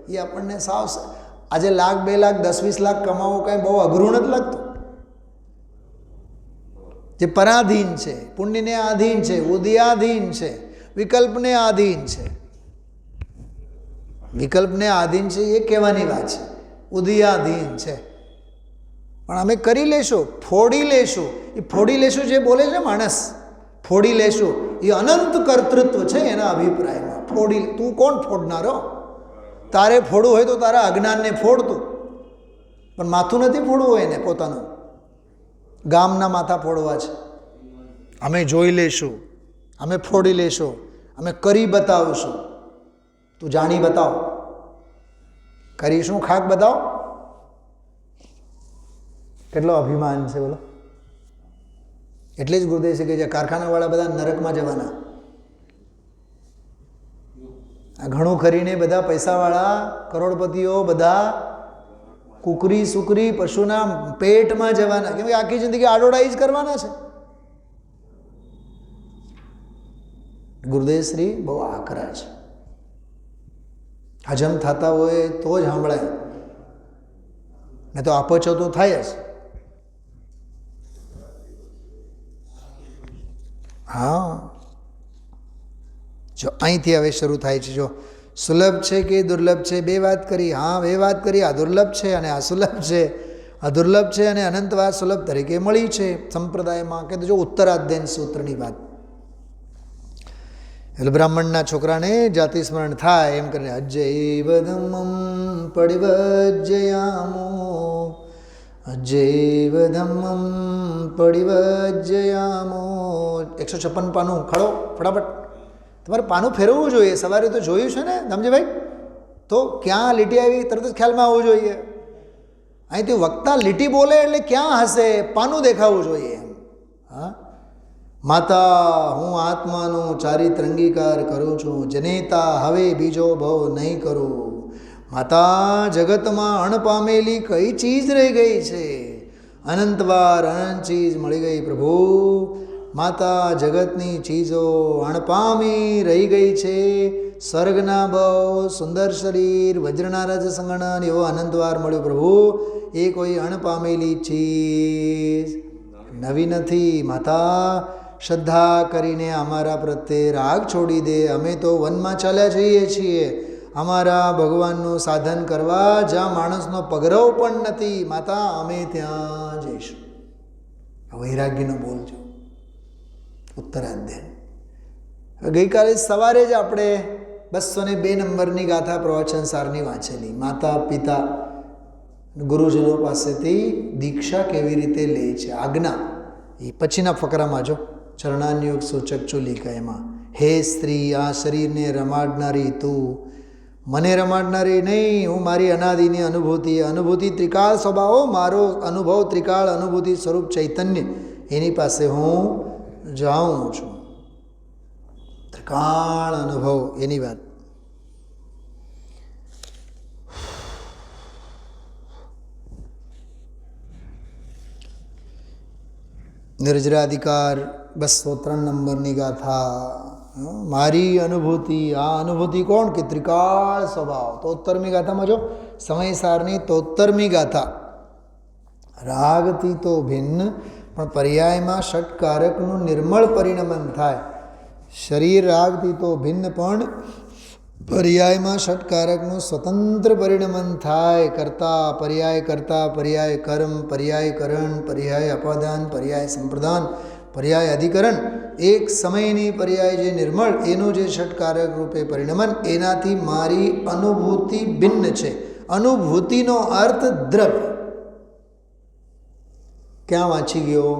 S1: એ આપણને સાવ, આજે 1,00,000 2 લાખ 10 20 લાખ કમાવો કાંઈ બહુ અઘરું નથી લાગતું. જે પરાધીન છે, પુણ્યને આધીન છે, ઉદયાધીન છે, વિકલ્પને આધીન છે. વિકલ્પને આધીન છે એ કહેવાની વાત છે, ઉદયાધીન છે. પણ અમે કરી લેશું, ફોડી લેશું. એ ફોડી લેશું જે બોલે છે માણસ, ફોડી લેશું એ અનંત કર્તૃત્વ છે એના અભિપ્રાયમાં. ફોડી, તું કોણ ફોડનારો? તારે ફોડવું હોય તો તારા અજ્ઞાનને ફોડતું, પણ માથું નથી ફોડવું હોય એને પોતાનું, ગામના માથા ફોડવા છે. અમે જોઈ લેશું, અમે ફોડી લેશું, અમે કરી બતાવશું. તું જાણી બતાવ, કરીશું ખાક બતાવ. કેટલો અભિમાન છે બોલો. એટલે જ ગુરુદેવ છે કે જે કારખાનાવાળા બધા નરકમાં જવાના. આ ઘણું કરીને બધા પૈસાવાળા કરોડપતિઓ બધા કુકરી સુકરી પશુના પેટમાં જવાના, કેમ કે આખી જિંદગી આડોડાઈ જ કરવાના છે. ગુરુદેવ શ્રી બહુ આકરા છે. હજમ થતા હોય તો જ સાંભળાય, ને તો આપો છો તો થાય જ. હા, જો અહીંથી હવે શરૂ થાય છે. જો સુલભ છે કે દુર્લભ છે, બે વાત કરી. હા, બે વાત કરી. આ દુર્લભ છે અને આ સુલભ છે. આ દુર્લભ છે અને અનંતવાર સુલભ તરીકે મળી છે સંપ્રદાયમાં. કે જો ઉત્તરાધ્યયન સૂત્રની વાત, એટલે બ્રાહ્મણના છોકરાને જાતિ સ્મરણ થાય એમ કરીને અજૈવધમમ પડિવજ્જયામો, અજૈવધમમ પડિવજ્જયામો. 156 પાનું ખડો ફટાફટ. તમારે પાનું ફેરવવું જોઈએ. સવારે તો જોયું છે ને ધમજીભાઈ, તો ક્યાં લીટી આવી તરત જ ખ્યાલમાં આવવું જોઈએ. અહીંથી વક્તા લીટી બોલે એટલે ક્યાં હશે પાનું દેખાવું જોઈએ એમ. હા, માતા હું આત્માનો ચારિત્ર અંગીકાર કરું છું, જનેતા હવે બીજો ભવ નહીં કરું. માતા જગતમાં અણપામેલી કઈ ચીજ રહી ગઈ છે? અનંતવાર અનંત ચીજ મળી ગઈ પ્રભુ. માતા જગતની ચીજો અણપામી રહી ગઈ છે. સ્વર્ગના બહુ સુંદર શરીર, વજ્રના રજ સંગણન એવો અનંતવાર મળ્યો પ્રભુ. એ કોઈ અણપામેલી ચીજ નવી નથી. માતા શ્રદ્ધા કરીને અમારા પ્રત્યે રાગ છોડી દે. અમે તો વનમાં ચાલ્યા જઈએ છીએ અમારા ભગવાનનું સાધન કરવા, જ્યાં માણસનો પગરવ પણ નથી. માતા અમે ત્યાં જઈશું. વૈરાગ્યનો બોલજો. ઉત્તરાધ્યાય. ગઈકાલે સવારે જ આપણે 202 નંબરની ગાથા પ્રવચન સારની વાંચેલી. માતા પિતા ગુરુજનો પાસેથી દીક્ષા કેવી રીતે લે છે, આજ્ઞા. એ પછીના ફકરામાં જો ચરણાન્યોગ સૂચક ચોલિકા એમાં, હે સ્ત્રી, આ શરીરને રમાડનારી તું, મને રમાડનારી નહીં. હું મારી અનાદિની અનુભૂતિ, અનુભૂતિ ત્રિકાળ સ્વભાવો, મારો અનુભવ ત્રિકાળ અનુભૂતિ સ્વરૂપ ચૈતન્ય, એની પાસે હું જાઉં છું. ત્રિકાળ અનુભવ એની વાત. નિર્જરાધિકાર 203 નંબરની ગાથા. મારી અનુભૂતિ, આ અનુભૂતિ કોણ? કે ત્રિકાળ સ્વભાવ. 73મી ગાથામાં જો સમયસારની 73મી ગાથા. રાગથી તો ભિન્ન પણ પર્યાયમાં ષટકારકનું નિર્મળ પરિણમન થાય. શરીર રાગથી તો ભિન્ન પણ પર્યાયમાં ષટકારકનું સ્વતંત્ર પરિણમન થાય. કરતા પર્યાય કર્મ, પર્યાય કરણ, પર્યાય અપાદાન, પર્યાય સંપ્રદાન, પર્યાય અધિકરણ. એક સમયની પર્યાય જે નિર્મળ, એનું જે ષટકારક રૂપે પરિણમન, એનાથી મારી અનુભૂતિ ભિન્ન છે. અનુભૂતિનો અર્થ દ્રવ્ય. ક્યાં વાંચી ગયો?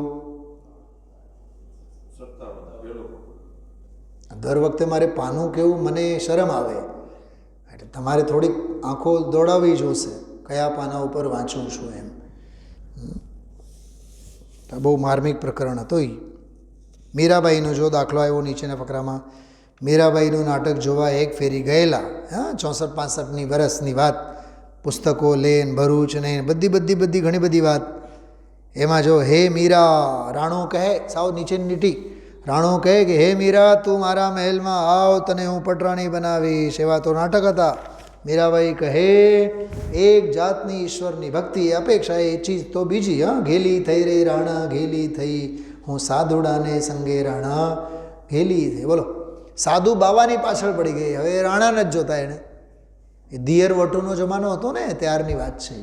S1: દર વખતે મારે પાનું કેવું મને શરમ આવે, એટલે તમારે થોડીક આંખો દોડાવવી જોશે કયા પાના ઉપર વાંચું છું એમ. તો બહુ માર્મિક પ્રકરણ હતો એ. મીરાબાઈનો જો દાખલો આવ્યો નીચેના ફકરામાં, મીરાબાઈનું નાટક જોવા એક ફેરી ગયેલા, 64-65ની વર્ષની વાત, પુસ્તકો લેન ભરૂચ ને બધી ઘણી બધી વાત. એમાં જો હે મીરા, રાણો કહે, સાવ નીચેની નીટી, રાણો કહે કે હે મીરા તું મારા મહેલમાં આવ, તને હું પટરાણી બનાવીશ. એવા તો નાટક હતા. મીરાબાઈ કહે એક જાતની ઈશ્વરની ભક્તિ અપેક્ષા એ ચીજ તો બીજી, ઘેલી થઈ રે રાણા ઘેલી થઈ, હું સાધુડાને સંગે રાણા ઘેલી થઈ. બોલો, સાધુ બાવાની પાછળ પડી ગઈ, હવે રાણાને જ જોતા એણે. એ દિયર વટુનો જમાનો હતો ને, ત્યારની વાત છે.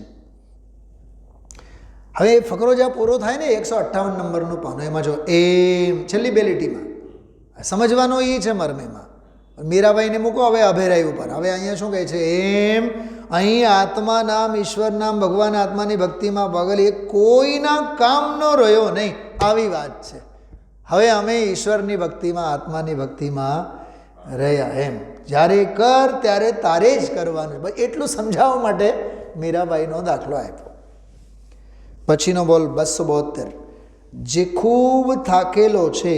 S1: હવે ફકરો જ્યાં પૂરો થાય ને 158 નંબરનું પાનું, એમાં જો એમ છેલ્લી બે લીટીમાં સમજવાનો એ છે મર્મેમાં. મીરાબાઈને મૂકો હવે અભેરાઈ ઉપર. હવે અહીંયા શું કહે છે? એમ અહીં આત્મા નામ, ઈશ્વર નામ, ભગવાન આત્માની ભક્તિમાં પાગલ એ કોઈના કામનો રહ્યો નહીં, આવી વાત છે. હવે અમે ઈશ્વરની ભક્તિમાં, આત્માની ભક્તિમાં રહ્યા. એમ જ્યારે કર ત્યારે તારે જ કરવાનું. એટલું સમજાવવા માટે મીરાબાઈનો દાખલો આપ્યો. પછીનો બોલ 272. જે ખૂબ થાકેલો છે,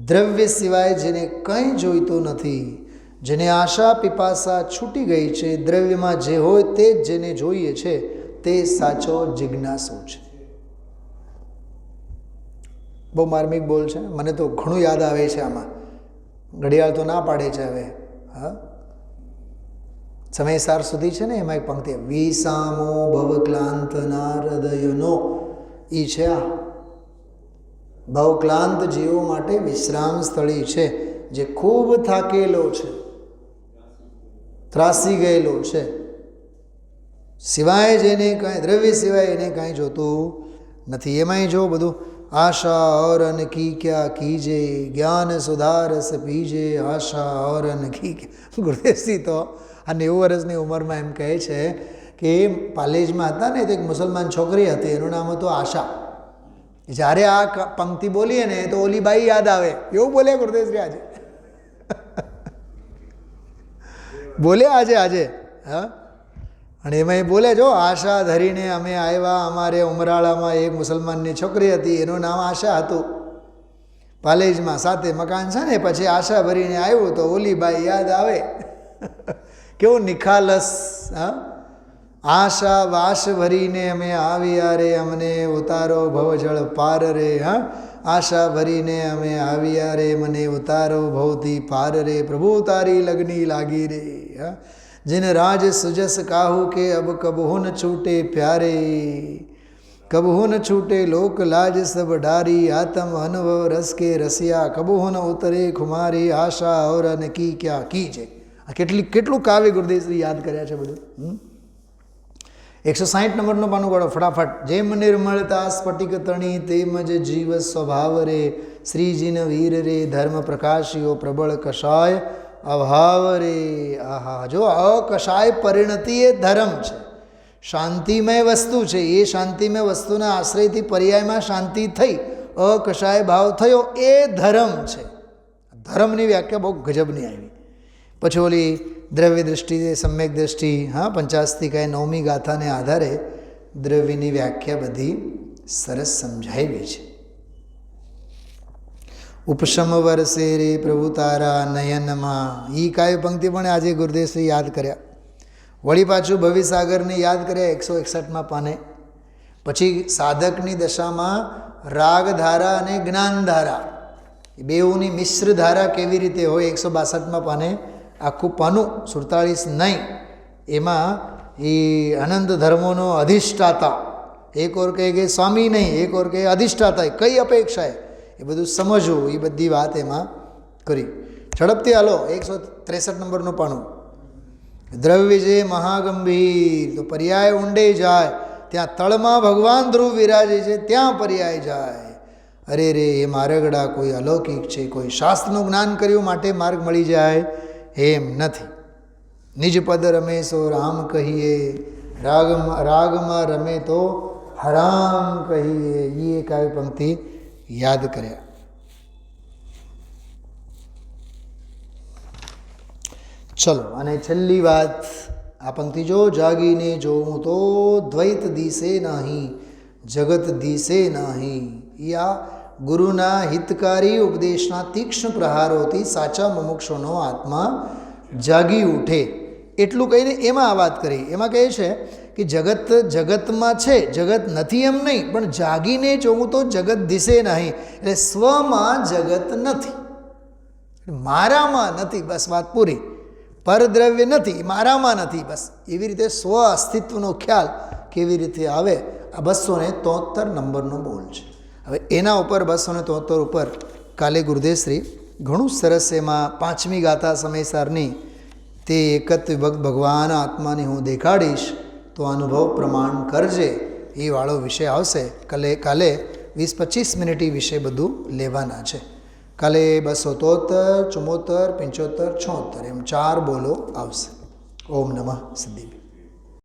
S1: દ્રવ્ય સિવાય જેને કંઈ જોઈતું નથી, જેને આશા પીપાસા છૂટી ગઈ છે, દ્રવ્યમાં જે હોય તે જ જેને જોઈએ છે, તે સાચો જિજ્ઞાસુ છે. બહુ માર્મિક બોલ છે. મને તો ઘણું યાદ આવે છે આમાં. ઘડિયાળ તો ના પાડે છે હવે. હા, સમયસાર સુધી છે ને, એમાં એક પંક્તિ વિસામો ભવક્લાંત નારદયનો, એ છે આ ભવક્લાંત જીવો માટે વિશ્રામ સ્થળી છે. જે ખૂબ થાકેલો છે, ત્રાસી ગયેલો છે, સિવાય જેને કાંઈ, દ્રવ્ય સિવાય એને કાંઈ જોતું નથી. એમાંય જો બધું આશા और अन की क्या कीजे, ज्ञान सुधारस पीजे, आशा और अन की क्या. ગુરદેવસિંહ તો આ 90 વર્ષની ઉંમરમાં એમ કહે છે કે પાલેજમાં હતા ને, તો એક મુસલમાન છોકરી હતી, એનું નામ હતું આશા. જ્યારે આ પંક્તિ બોલીએ ને તો ઓલી બાઈ યાદ આવે, એવું બોલ્યા ગુરદેવશ્રી આજે. બોલ્યા આજે. હા, અને એમાં એ બોલે જો, આશા ધરીને અમે આવ્યા, અમારે ઉમરાળામાં એક મુસલમાનની છોકરી હતી, એનું નામ આશા હતું. પાલેજમાં સાથે મકાન છે ને, પછી આશા ભરીને આવ્યું તો ઓલી બાઈ યાદ આવે. કેવું નિખાલસ. હા, આશા વાસ ભરીને અમે આવ્યા રે, અમને ઉતારો ભવજળ પાર રે. હા, આશા ભરીને અમે આવ્યા રે, મને ઉતારો ભવથી પાર રે, પ્રભુ તારી લગની લાગી રે. હા, जिन राज सुजस काहू के अब कबहू न छूटे प्यारे, कबहू न छूटे लोक लाज सब डारी, आत्म अनुभव रस के रसिया, कबहू न उतरे खुमारी, आशा और अन की क्या कीजे. આ કેટલું કાવ્ય ગુરુદેવશ્રી યાદ કર્યા છે બધું. 160 નંબરનું પાનું કાઢો ફટાફટ. જેમ નિર્મળતા સ્ફટિક તણી, તેમ જ જીવ સ્વભાવ રે, શ્રીજીન વીર રે, ધર્મ પ્રકાશીઓ પ્રબળ કષાય અભાવ રે. આહા, જો અકષાય પરિણતિ એ ધર્મ છે, શાંતિમય વસ્તુ છે. એ શાંતિમય વસ્તુના આશ્રયથી પર્યાયમાં શાંતિ થઈ, અકષાય ભાવ થયો, એ ધર્મ છે. ધર્મની વ્યાખ્યા બહુ ગજબની આવી. પછી ઓલી દ્રવ્ય દૃષ્ટિ, સમ્યક દૃષ્ટિ, હા, પંચાસ્તિકાએ 9મી ગાથાને આધારે દ્રવ્યની વ્યાખ્યા બધી સરસ સમજાવી છે. ઉપશમ વરસે રે પ્રભુ તારા નયનમાં, એ કાવ્ય પંક્તિ પણ આજે ગુરુદેવશ્રી યાદ કર્યા. વળી પાછું ભવિસાગરને યાદ કર્યા 161માં પાને. પછી સાધકની દશામાં રાગધારા અને જ્ઞાનધારા, એ બેઉની મિશ્ર ધારા કેવી રીતે હોય 162માં પાને આખું પાનું, 47 નહીં. એમાં એ અનંત ધર્મોનો અધિષ્ઠાતા, એક ઓર કહે કે સ્વામી નહીં, એક ઓર કહે અધિષ્ઠાતા, કઈ અપેક્ષાએ, એ બધું સમજવું, એ બધી વાત એમાં કરી. ઝડપથી હાલો 163 નંબરનું પાનું. દ્રવ્ય જે મહાગંભીર, તો પર્યાય ઊંડે જાય, ત્યાં તળમાં ભગવાન ધ્રુવ વિરાજે છે, ત્યાં પર્યાય જાય. અરે રે, એ માર્ગડા કોઈ અલૌકિક છે, કોઈ શાસ્ત્રનું જ્ઞાન કર્યું માટે માર્ગ મળી જાય એમ નથી. નિજ પદ રમે સો રામ કહીએ, રાગમાં રમે તો હરામ કહીએ. એ કાવ્ય પંક્તિ યાદ કર્યા. ચલો, અને છેલ્લી વાત આ પંક્તિ જો, જાગીને જોઉં તો દ્વૈત દિશે નહીં, જગત દિશે નહીં. યા ગુરુના હિતકારી ઉપદેશના તીક્ષ્ણ પ્રહારોથી સાચા મુમુક્ષુનો આત્મા જાગી ઉઠે. એટલું કહીને એમાં આ વાત કરી. એમાં કહે છે કે જગત જગતમાં છે, જગત નથી એમ નહીં, પણ જાગીને જોઉં તો જગત દિશે નહીં. એટલે સ્વમાં જગત નથી, મારામાં નથી, બસ વાત પૂરી. પરદ્રવ્ય નથી, મારામાં નથી, બસ. એવી રીતે સ્વ અસ્તિત્વનો ખ્યાલ કેવી રીતે આવે, આ 273 નંબરનો બોલ છે. હવે એના ઉપર 273 ઉપર કાલે ગુરુદેવશ્રી ઘણું સરસ એમાં 5મી ગાથા સમયસારની તે એકત વિભક્ત ભગવાન આત્માની હું દેખાડીશ તો અનુભવ પ્રમાણ કરજે એ વાળો વિષય આવશે. કાલે 20-25 મિનિટ એ વિષય બધું લેવાના છે. કાલે 273, 74, 75, 76 એમ 4 બોલો આવશે. ઓમ નમઃ સિદ્ધિ.